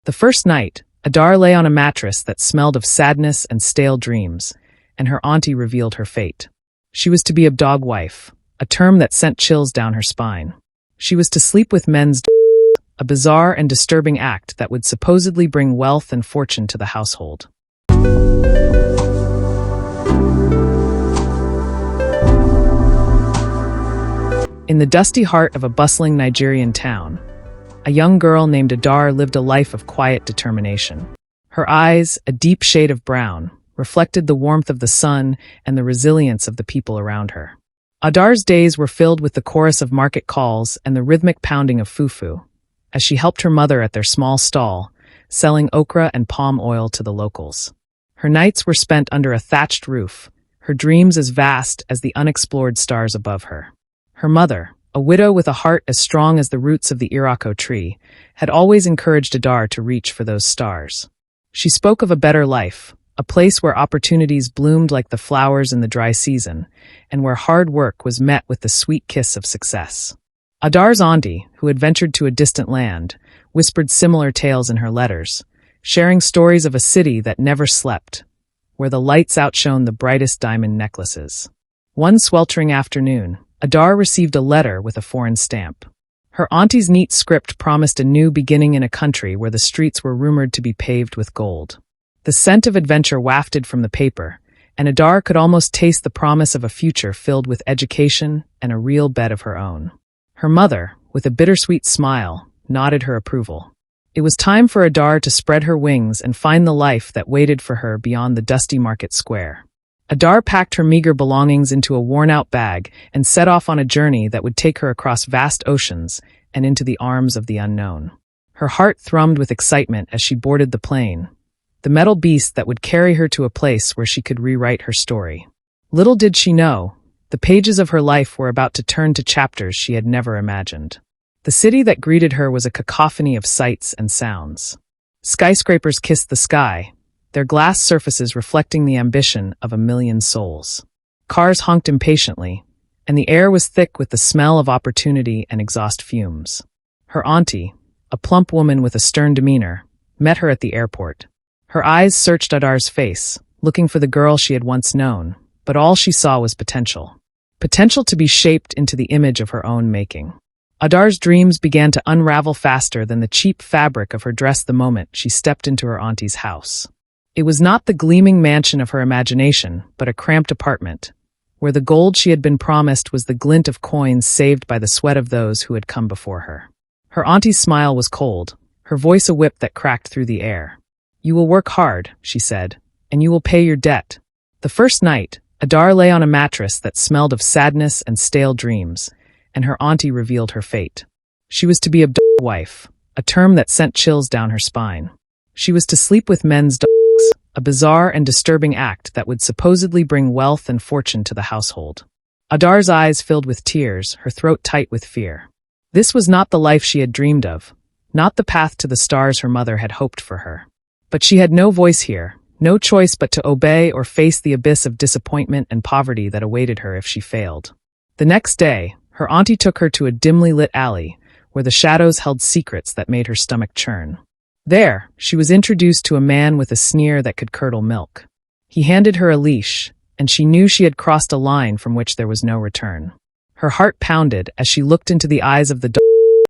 The first night, Adar lay on a mattress that smelled of sadness and stale dreams, and her auntie revealed her fate. She was to be a dog wife, a term that sent chills down her spine. She was to sleep with men's a bizarre and disturbing act that would supposedly bring wealth and fortune to the household. In the dusty heart of a bustling Nigerian town, a young girl named Adar lived a life of quiet determination. Her eyes, a deep shade of brown, reflected the warmth of the sun and the resilience of the people around her. Adar's days were filled with the chorus of market calls and the rhythmic pounding of fufu, as she helped her mother at their small stall, selling okra and palm oil to the locals. Her nights were spent under a thatched roof, her dreams as vast as the unexplored stars above her. Her mother, a widow with a heart as strong as the roots of the Irako tree, had always encouraged Adar to reach for those stars. She spoke of a better life, a place where opportunities bloomed like the flowers in the dry season, and where hard work was met with the sweet kiss of success. Adar's auntie, who had ventured to a distant land, whispered similar tales in her letters, sharing stories of a city that never slept, where the lights outshone the brightest diamond necklaces. One sweltering afternoon, Adar received a letter with a foreign stamp. Her auntie's neat script promised a new beginning in a country where the streets were rumored to be paved with gold. The scent of adventure wafted from the paper, and Adar could almost taste the promise of a future filled with education and a real bed of her own. Her mother, with a bittersweet smile, nodded her approval. It was time for Adar to spread her wings and find the life that waited for her beyond the dusty market square. Adar packed her meager belongings into a worn-out bag and set off on a journey that would take her across vast oceans and into the arms of the unknown. Her heart thrummed with excitement as she boarded the plane, the metal beast that would carry her to a place where she could rewrite her story. Little did she know, the pages of her life were about to turn to chapters she had never imagined. The city that greeted her was a cacophony of sights and sounds. Skyscrapers kissed the sky, their glass surfaces reflecting the ambition of a million souls. Cars honked impatiently, and the air was thick with the smell of opportunity and exhaust fumes. Her auntie, a plump woman with a stern demeanor, met her at the airport. Her eyes searched Adar's face, looking for the girl she had once known, but all she saw was potential. Potential to be shaped into the image of her own making. Adar's dreams began to unravel faster than the cheap fabric of her dress the moment she stepped into her auntie's house. It was not the gleaming mansion of her imagination, but a cramped apartment, where the gold she had been promised was the glint of coins saved by the sweat of those who had come before her. Her auntie's smile was cold, her voice a whip that cracked through the air. "You will work hard," she said, "and you will pay your debt." The first night, Adar lay on a mattress that smelled of sadness and stale dreams, and her auntie revealed her fate. She was to be a dog wife, a term that sent chills down her spine. She was to sleep with men's dogs, a bizarre and disturbing act that would supposedly bring wealth and fortune to the household. Adar's eyes filled with tears, her throat tight with fear. This was not the life she had dreamed of, not the path to the stars her mother had hoped for her. But she had no voice here, no choice but to obey or face the abyss of disappointment and poverty that awaited her if she failed. The next day, her auntie took her to a dimly lit alley, where the shadows held secrets that made her stomach churn. There, she was introduced to a man with a sneer that could curdle milk. He handed her a leash, and she knew she had crossed a line from which there was no return. Her heart pounded as she looked into the eyes of the dog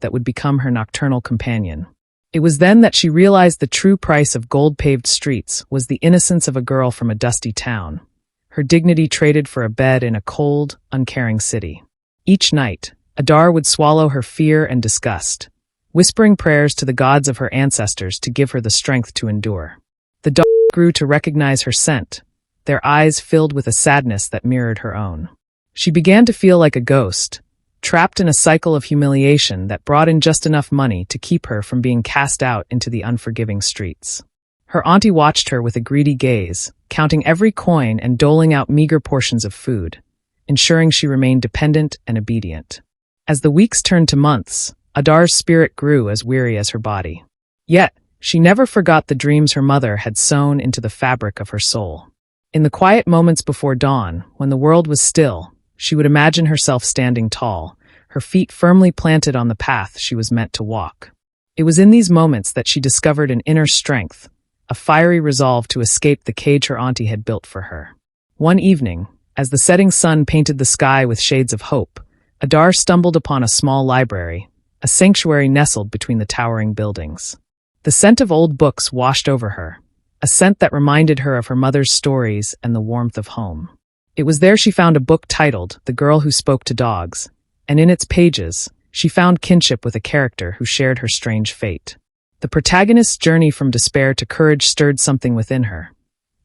that would become her nocturnal companion. It was then that she realized the true price of gold-paved streets was the innocence of a girl from a dusty town, her dignity traded for a bed in a cold, uncaring city. Each night, Adar would swallow her fear and disgust, whispering prayers to the gods of her ancestors to give her the strength to endure. The dog grew to recognize her scent, their eyes filled with a sadness that mirrored her own. She began to feel like a ghost, trapped in a cycle of humiliation that brought in just enough money to keep her from being cast out into the unforgiving streets. Her auntie watched her with a greedy gaze, counting every coin and doling out meager portions of food, ensuring she remained dependent and obedient. As the weeks turned to months, Adar's spirit grew as weary as her body. Yet, she never forgot the dreams her mother had sewn into the fabric of her soul. In the quiet moments before dawn, when the world was still, she would imagine herself standing tall, her feet firmly planted on the path she was meant to walk. It was in these moments that she discovered an inner strength, a fiery resolve to escape the cage her auntie had built for her. One evening, as the setting sun painted the sky with shades of hope, Adar stumbled upon a small library, a sanctuary nestled between the towering buildings. The scent of old books washed over her, a scent that reminded her of her mother's stories and the warmth of home. It was there she found a book titled The Girl Who Spoke to Dogs, and in its pages, she found kinship with a character who shared her strange fate. The protagonist's journey from despair to courage stirred something within her,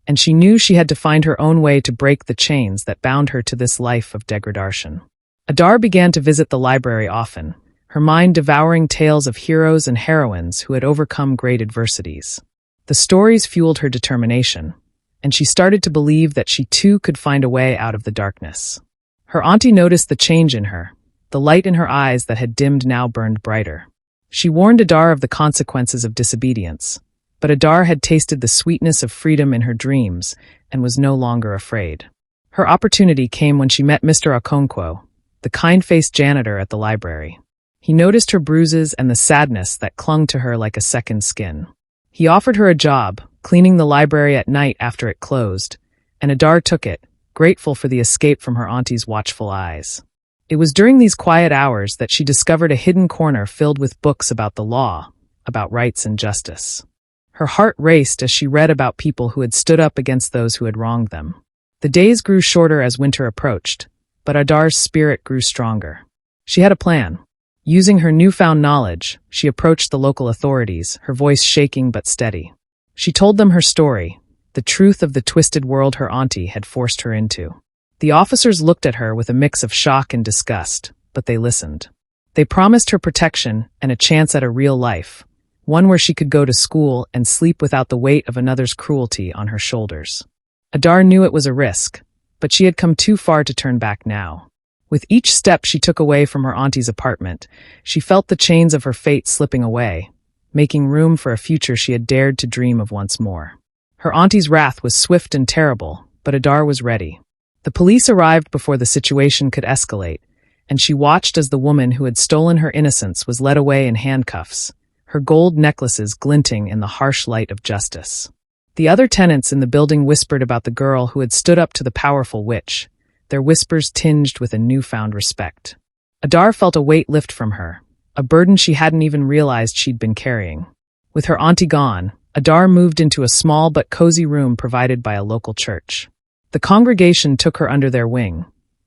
and she knew she had to find her own way to break the chains that bound her to this life of degradation. Adar began to visit the library often, her mind devouring tales of heroes and heroines who had overcome great adversities. The stories fueled her determination, and she started to believe that she too could find a way out of the darkness. Her auntie noticed the change in her. The light in her eyes that had dimmed now burned brighter. She warned Adar of the consequences of disobedience, but Adar had tasted the sweetness of freedom in her dreams and was no longer afraid. Her opportunity came when she met Mr. Okonkwo, the kind-faced janitor at the library. He noticed her bruises and the sadness that clung to her like a second skin. He offered her a job, cleaning the library at night after it closed, and Adar took it, grateful for the escape from her auntie's watchful eyes. It was during these quiet hours that she discovered a hidden corner filled with books about the law, about rights and justice. Her heart raced as she read about people who had stood up against those who had wronged them. The days grew shorter as winter approached, but Adar's spirit grew stronger. She had a plan. Using her newfound knowledge, she approached the local authorities, her voice shaking but steady. She told them her story, the truth of the twisted world her auntie had forced her into. The officers looked at her with a mix of shock and disgust, but they listened. They promised her protection and a chance at a real life, one where she could go to school and sleep without the weight of another's cruelty on her shoulders. Adar knew it was a risk, but she had come too far to turn back now. With each step she took away from her auntie's apartment, she felt the chains of her fate slipping away, making room for a future she had dared to dream of once more. Her auntie's wrath was swift and terrible, but Adar was ready. The police arrived before the situation could escalate, and she watched as the woman who had stolen her innocence was led away in handcuffs, her gold necklaces glinting in the harsh light of justice. The other tenants in the building whispered about the girl who had stood up to the powerful witch, their whispers tinged with a newfound respect. Adar felt a weight lift from her, a burden she hadn't even realized she'd been carrying. With her auntie gone, Adar moved into a small but cozy room provided by a local church. The congregation took her under their wing,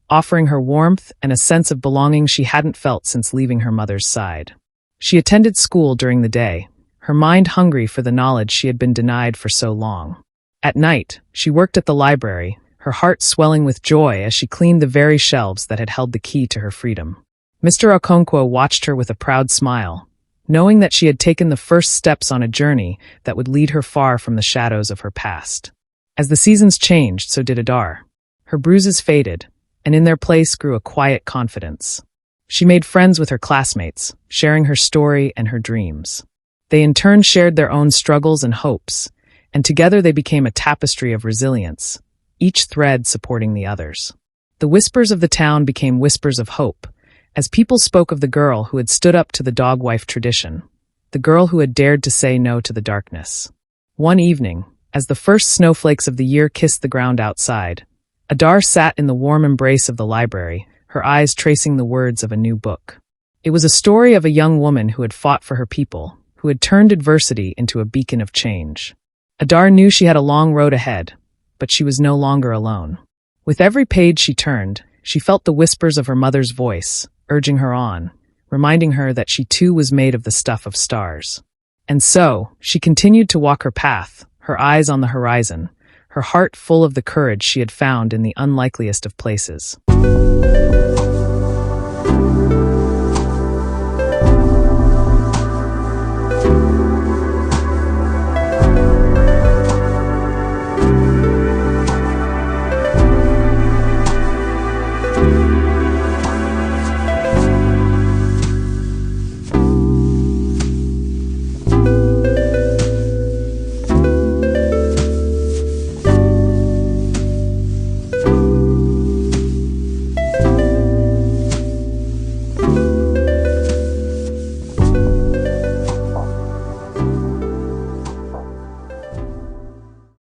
offering her warmth and a sense of belonging she hadn't felt since leaving her mother's side. She attended school during the day, her mind hungry for the knowledge she had been denied for so long. At night, she worked at the library, her heart swelling with joy as she cleaned the very shelves that had held the key to her freedom. Mr. Okonkwo watched her with a proud smile, knowing that she had taken the first steps on a journey that would lead her far from the shadows of her past. As the seasons changed, so did Adar. Her bruises faded, and in their place grew a quiet confidence. She made friends with her classmates, sharing her story and her dreams. They in turn shared their own struggles and hopes, and together they became a tapestry of resilience, each thread supporting the others. The whispers of the town became whispers of hope, as people spoke of the girl who had stood up to the dog wife tradition, the girl who had dared to say no to the darkness. One evening, as the first snowflakes of the year kissed the ground outside, Adar sat in the warm embrace of the library, her eyes tracing the words of a new book. It was a story of a young woman who had fought for her people, who had turned adversity into a beacon of change. Adar knew she had a long road ahead, but she was no longer alone. With every page she turned, she felt the whispers of her mother's voice, urging her on, reminding her that she too was made of the stuff of stars. And so, she continued to walk her path, her eyes on the horizon, her heart full of the courage she had found in the unlikeliest of places.